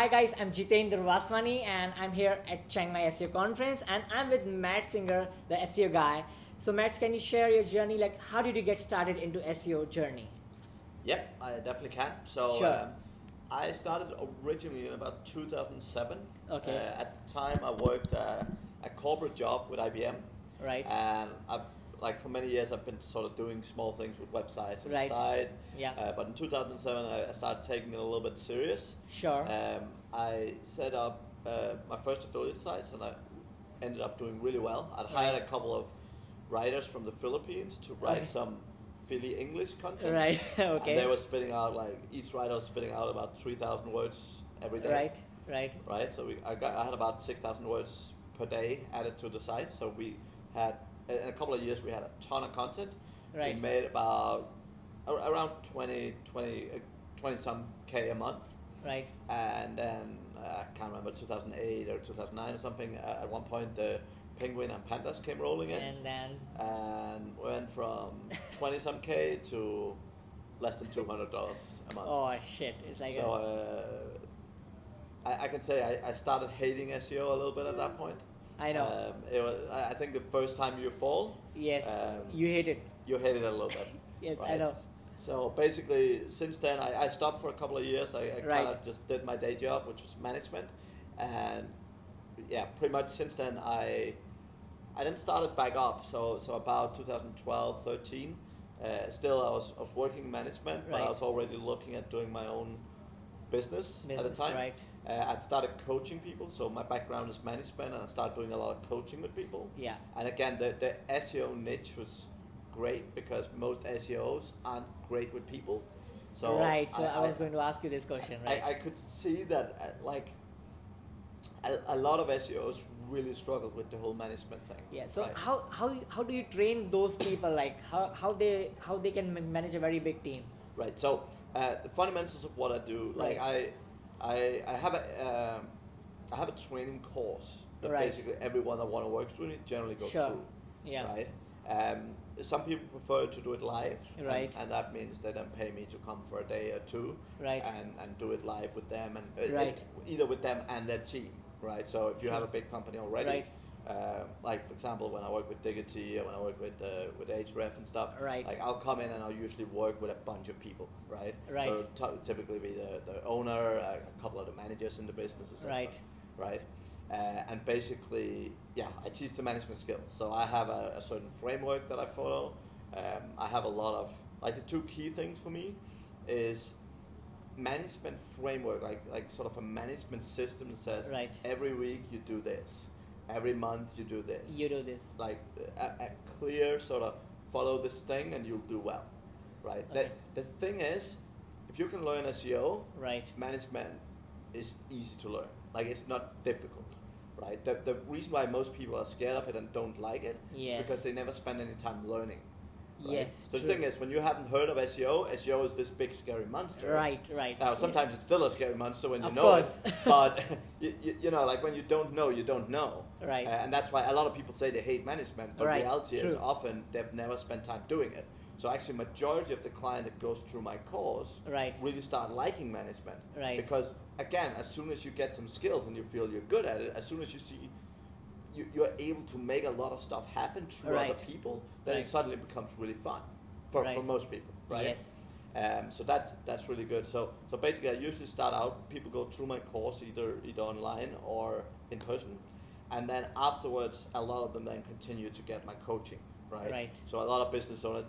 Hi guys, I'm Jitendra Vaswani and I'm here at Chiang Mai SEO Conference and I'm with Matt Singer, the SEO guy. So Matt, can you share your journey? Like, how did you get started into SEO journey? Yep, I definitely can. So Sure. I started originally in about 2007. Okay. At the time, I worked a corporate job with IBM. Right. And for many years, I've been sort of doing small things with websites on Right. the side. Yeah. But in 2007, I started taking it a little bit serious. Sure. I set up my first affiliate sites, and I ended up doing really well. I'd hired a couple of writers from the Philippines to write some Philly English content. Right. Okay. And they were spitting out, each writer was spitting out about 3,000 words every day. Right. So I had about 6,000 words per day added to the site. So we had, in a couple of years, we had a ton of content. Right. We made about around 20 some K a month. Right. And then I can't remember, 2008 or 2009 or something. At one point, the Penguin and Pandas came rolling in. And went from 20 some K to less than $200 a month. Oh shit! It's like I can say I started hating SEO a little bit at that point. I know. It was, I think the first time you fall. Yes. You hate it. You hate it a little bit. Yes, right? I know. So basically, since then, I stopped for a couple of years. I kind of just did my day job, which was management, and yeah, pretty much since then I then started back up. So about 2012, 13. Still, I was working management, but I was already looking at doing my own business at the time. Right. I'd started coaching people, so my background is management, and I started doing a lot of coaching with people. Yeah. And again, the SEO niche was great because most SEOs aren't great with people. So right. So I was going to ask you this question. Right. I could see that a lot of SEOs really struggled with the whole management thing. Yeah. So right? how do you train those people? Like how they can manage a very big team? Right. So the fundamentals of what I do, like I have a training course that basically everyone that want to work with me generally goes through. Yeah. Right. Some people prefer to do it live, right? And that means they then pay me to come for a day or two, right? And do it live with them, and either with them and their team, right? So if you have a big company already, like for example, when I work with Diggity or when I work with Ahrefs and stuff, like I'll come in and I'll usually work with a bunch of people, right? So typically be the owner, a couple of the managers in the business, etc. Right. And basically, I teach the management skills. So I have a certain framework that I follow. I have a lot of, the two key things for me is management framework, like sort of a management system that says every week you do this, every month you do this. You do this. Like a clear sort of follow this thing and you'll do well, right? Okay. The thing is, if you can learn SEO, management is easy to learn. Like it's not difficult. Right. The reason why most people are scared of it and don't like it is because they never spend any time learning. Right? Yes. So the thing is, when you haven't heard of SEO is this big scary monster. Right. Now sometimes it's still a scary monster when you know it, but you know, like when you don't know, you don't know. Right. And that's why a lot of people say they hate management, but reality is often they've never spent time doing it. So actually, majority of the client that goes through my course really start liking management. Right. Because again, as soon as you get some skills and you feel you're good at it, as soon as you see you're able to make a lot of stuff happen through other people, then it suddenly becomes really fun for most people. Right. Yes. So that's really good. So basically, I usually start out. People go through my course either online or in person, and then afterwards, a lot of them then continue to get my coaching. Right. So a lot of business owners.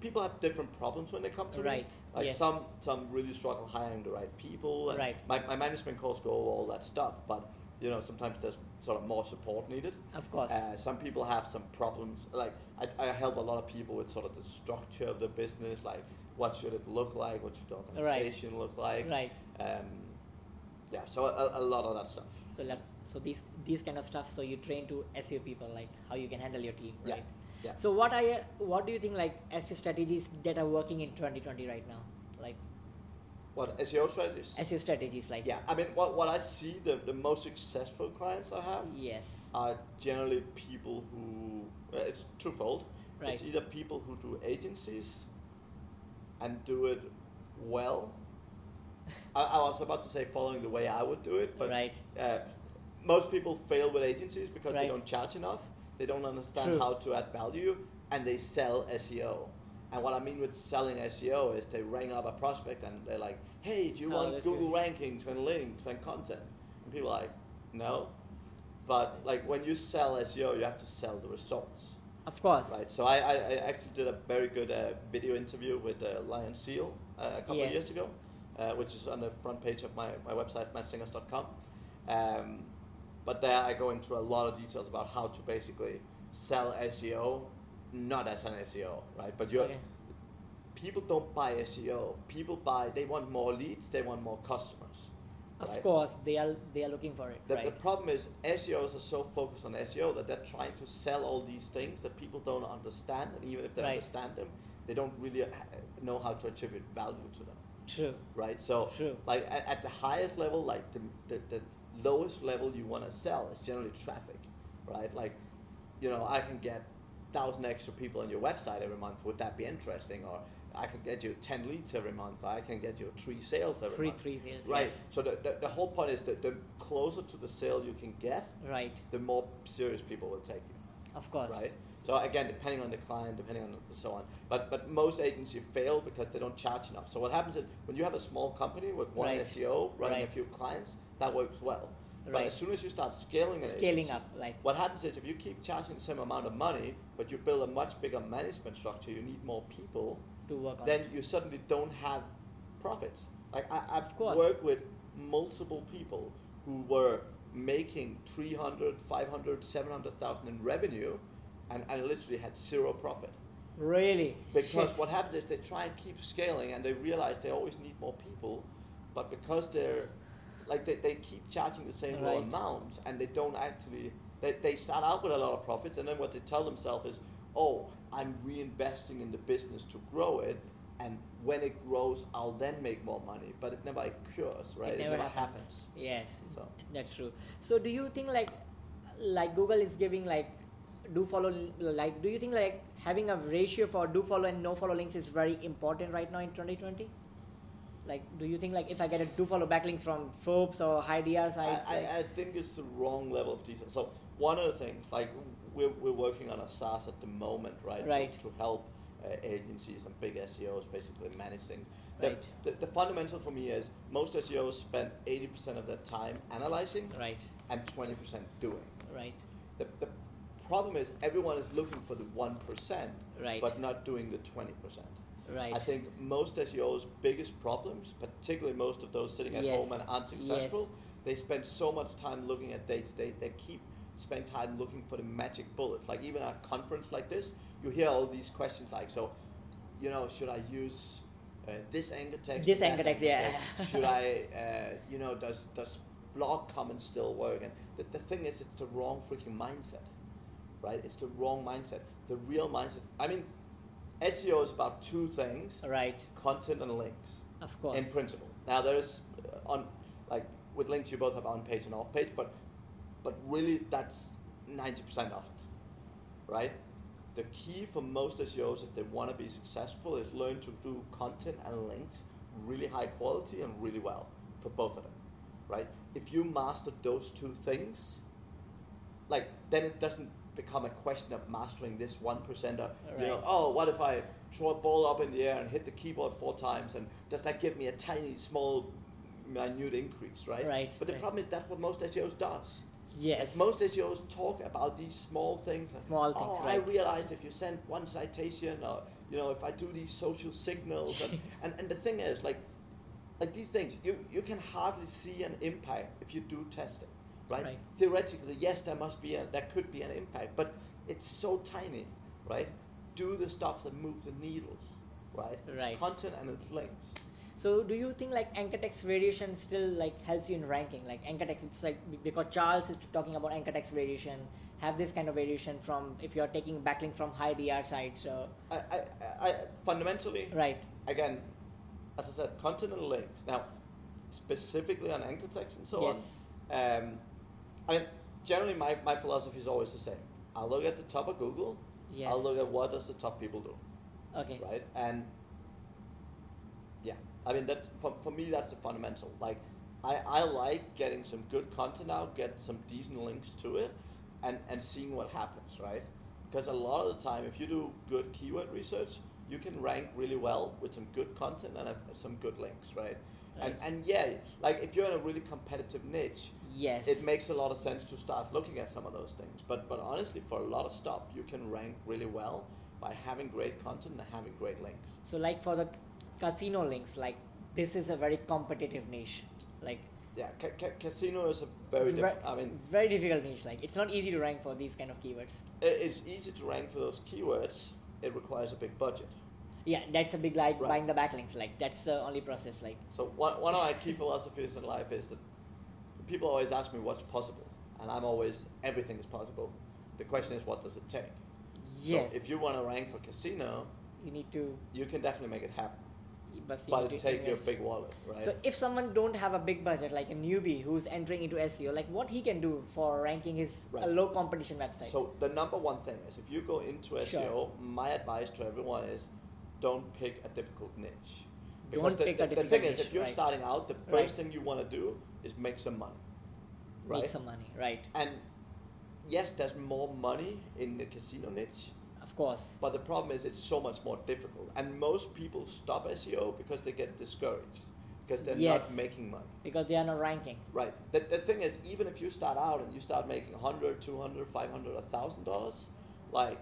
People have different problems when they come to me. Like some really struggle hiring the right people. And my management course go over all that stuff, but you know sometimes there's sort of more support needed. Of course. Some people have some problems. Like I help a lot of people with sort of the structure of the business, like what should it look like, what should the organization look like. So a lot of that stuff. So these kind of stuff. So you train to SEO people, like how you can handle your team, right? Yeah. So what do you think like SEO strategies that are working in 2020 right now? Like what SEO strategies? SEO strategies, like I mean what I see the most successful clients I have are generally people who it's twofold. It's either people who do agencies and do it well, I was about to say following the way I would do it, but right. Most people fail with agencies because they don't charge enough, they don't understand how to add value, and they sell SEO. And what I mean with selling SEO is they ring up a prospect and they're like, hey, do you want Google rankings and links and content? And people are like, no. But like when you sell SEO, you have to sell the results. Of course. Right. So I actually did a very good video interview with Lion Seal a couple of years ago, which is on the front page of my website, mattsingers.com. But there I go into a lot of details about how to basically sell SEO, not as an SEO, right? But people don't buy SEO. People they want more leads, they want more customers. Of right? course, they are looking for it. The problem is SEOs are so focused on SEO that they're trying to sell all these things that people don't understand, and even if they understand them, they don't really know how to attribute value to them. True. Right. So, like at the highest level, like the lowest level you want to sell is generally traffic, right? Like, I can get 1,000 extra people on your website every month. Would that be interesting? Or I can get you 10 leads every month. I can get you 3 sales every month. 3 sales. Right. Yes. So the whole point is that the closer to the sale you can get, the more serious people will take you. Of course. Right. So again, depending on the client, depending on so on. But most agencies fail because they don't charge enough. So what happens is when you have a small company with one SEO running a few clients, that works well. But as soon as you start scaling up, what happens is if you keep charging the same amount of money, but you build a much bigger management structure, you need more people to work on. Then you suddenly don't have profits. Like I've worked with multiple people who were making 300, 500, 700,000 in revenue, and literally had zero profit. Really? Because what happens is they try and keep scaling, and they realize they always need more people, but because they're like they keep charging the same low amounts, and they don't actually they start out with a lot of profits, and then what they tell themselves is, oh, I'm reinvesting in the business to grow it, and when it grows, I'll then make more money. But it never occurs, right? It never happens. Yes, so that's true. So do you think like Google is giving do follow, do you think having a ratio for do follow and no follow links is very important right now in 2020? Do you think if I get a do follow backlinks from Forbes or ideas, I think it's the wrong level of detail. So one of the things, we're working on a SaaS at the moment, right? To help agencies and big SEOs basically manage things. The fundamental for me is most SEOs spend 80% of their time analyzing, and 20% doing. The problem is everyone is looking for the 1%, but not doing the 20%. I think most SEOs' biggest problems, particularly most of those sitting at home and aren't successful, they spend so much time looking at day-to-day, they keep spending time looking for the magic bullets. Like even at a conference like this, you hear all these questions should I use this anchor text? This anchor text, Should I, does blog comments still work? And the thing is, it's the wrong freaking mindset, right? It's the wrong mindset. The real mindset, SEO is about 2 things, content and links. Of course. In principle. Now there's, with links you both have on page and off page, but really that's 90% of it, right? The key for most SEOs, if they want to be successful, is learn to do content and links really high quality and really well for both of them, right? If you master those 2 things, then it doesn't become a question of mastering this 1%. What if I throw a ball up in the air and hit the keyboard 4 times, and does that give me a tiny, small, minute increase, right? But the problem is that's what most SEOs does. Yes. Most SEOs talk about these small things. I realized if you send 1 citation, or if I do these social signals, and the thing is, these things, you can hardly see an impact if you do testing. Right? Theoretically, yes, there could be an impact, but it's so tiny, right? Do the stuff that moves the needle, right? It's content and it's links. So do you think anchor text variation still helps you in ranking? Anchor text, it's because Charles is talking about anchor text variation, have this kind of variation from if you're taking backlink from high DR sites. So I fundamentally, again, as I said, content and links. Now, specifically on anchor text and so on. Generally my philosophy is always the same. I'll look at the top of Google. I'll look at what does the top people do. Okay. Right? And Yeah, I mean that for me that's the fundamental. Like, I like getting some good content out, get some decent links to it, and seeing what happens, right? Because a lot of the time, if you do good keyword research, you can rank really well with some good content and some good links, right? And yeah, like if you're in a really competitive niche, yes, it makes a lot of sense to start looking at some of those things. But honestly, for a lot of stuff, you can rank really well by having great content and having great links. So like for the casino links, like this is a very competitive niche, like. Yeah, casino is a very very difficult niche. Like it's not easy to rank for these kind of keywords. It's easy to rank for those keywords. It requires a big budget. Yeah, that's a big buying the backlinks. Like that's the only process. Like so, one of my key philosophies in life is that people always ask me what's possible, and I'm always everything is possible. The question is what does it take? Yes. So if you want to rank for casino, you can definitely make it happen. But it takes your big wallet, right? So if someone don't have a big budget, like a newbie who's entering into SEO, like what he can do for ranking his a low competition website? So the number one thing is if you go into SEO, my advice to everyone is don't pick a difficult niche. Because the thing is, if you're starting out, the first thing you want to do is make some money. Right? Make some money, right? And yes, there's more money in the casino niche. Of course. But the problem is it's so much more difficult. And most people stop SEO because they get discouraged. Because they're not making money. Because they are not ranking. Right. The thing is, even if you start out and you start making $100, $200, $500, $1,000, like,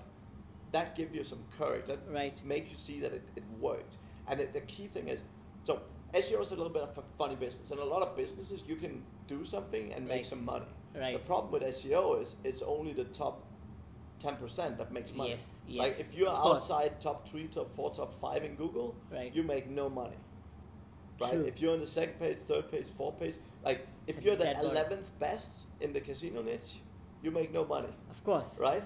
that gives you some courage. That makes you see that it worked. And the key thing is, so SEO is a little bit of a funny business. And a lot of businesses, you can do something and make some money. Right. The problem with SEO is it's only the top 10% that makes money. Yes. Like if you're outside top 3, top 4, top 5 in Google, you make no money. Right? True. If you're on the second page, third page, fourth page, like if you're the 11th best in the casino niche, you make no money. Of course. Right?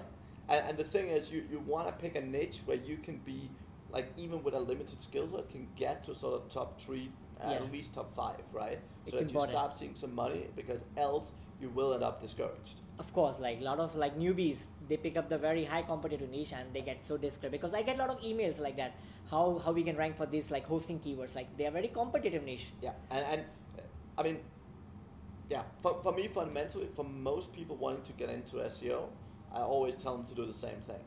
And the thing is, you want to pick a niche where you can be, like even with a limited skill set, can get to sort of top 3, at least top 5, right? So that you start seeing some money, because else you will end up discouraged. Of course, like a lot of like newbies, they pick up the very high competitive niche and they get so discouraged, because I get a lot of emails like that. How we can rank for this like hosting keywords? Like they are very competitive niche. Yeah, and I mean, yeah, for me fundamentally, for most people wanting to get into SEO, I always tell them to do the same thing.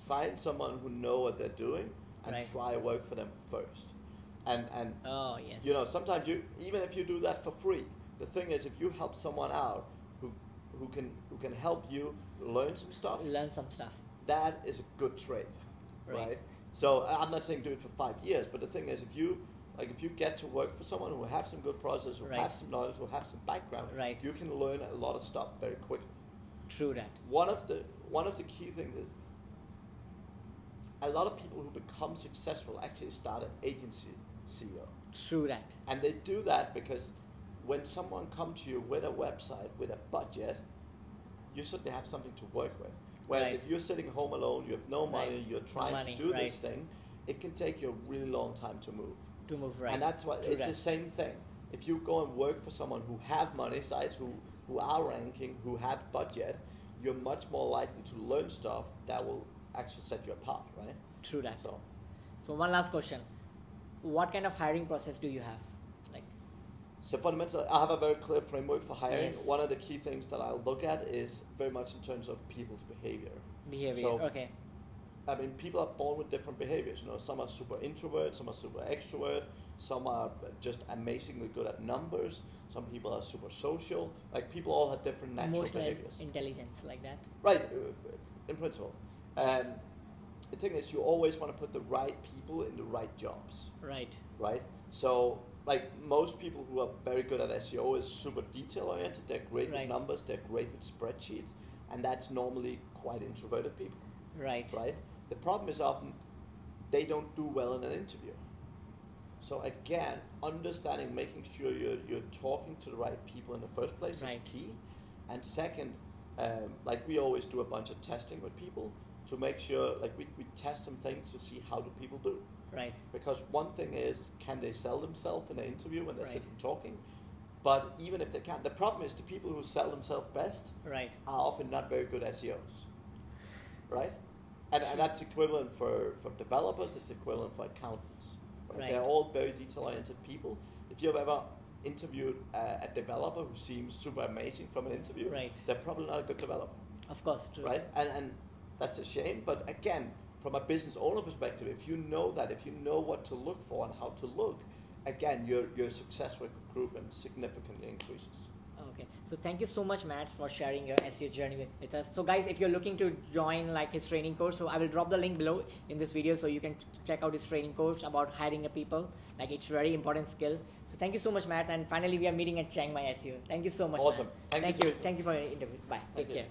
Find someone who know what they're doing and try work for them first. And you know, sometimes even if you do that for free, the thing is, if you help someone out who can help you learn some stuff, that is a good trade, right? So I'm not saying do it for 5 years, but the thing is, if you get to work for someone who have some good process, who have some knowledge, who have some background, you can learn a lot of stuff very quickly. True that. One of the key things is a lot of people who become successful actually start an agency SEO. True that. And they do that because when someone comes to you with a website, with a budget, you suddenly have something to work with. Whereas if you're sitting home alone, you have no money, you're trying to do this thing, it can take you a really long time to move. And that's what, it's the same thing. If you go and work for someone who have money, sites who are ranking, who have budget, you're much more likely to learn stuff that will actually set you apart, right? True that. So one last question. What kind of hiring process do you have? So fundamentally, I have a very clear framework for hiring. One of the key things that I'll look at is very much in terms of people's behavior. So, I mean, people are born with different behaviors. You know, some are super introvert, some are super extrovert, some are just amazingly good at numbers. Some people are super social. Like people all have different natural behaviors. Intelligence like that. Right, in principle. And the thing is, you always want to put the right people in the right jobs. Right. So, like most people who are very good at SEO is super detail oriented. They're great with numbers. They're great with spreadsheets, and that's normally quite introverted people. Right. The problem is often they don't do well in an interview. So again, understanding, making sure you're talking to the right people in the first place is key. And second, like we always do a bunch of testing with people to make sure, like we test some things to see how do people do. Because one thing is, can they sell themselves in an interview when they're sitting talking? But even if they can't, the problem is the people who sell themselves best are often not very good SEOs. Right? And that's equivalent for developers, it's equivalent for accountants. For Right? They're all very detail-oriented people. If you've ever interviewed a developer who seems super amazing from an interview, they're probably not a good developer. Of course, true. Right? And that's a shame, but again, from a business owner perspective, if you know that, if you know what to look for and how to look, again, your success with recruitment significantly increases. Okay, so thank you so much, Matt, for sharing your SEO journey with us. So guys, if you're looking to join like his training course, so I will drop the link below in this video so you can check out his training course about hiring a people. Like, it's very important skill. So thank you so much, Matt, and finally we are meeting at Chiang Mai SEO. Thank you so much. Awesome. Matt. Thank you for your interview. Bye. Take care.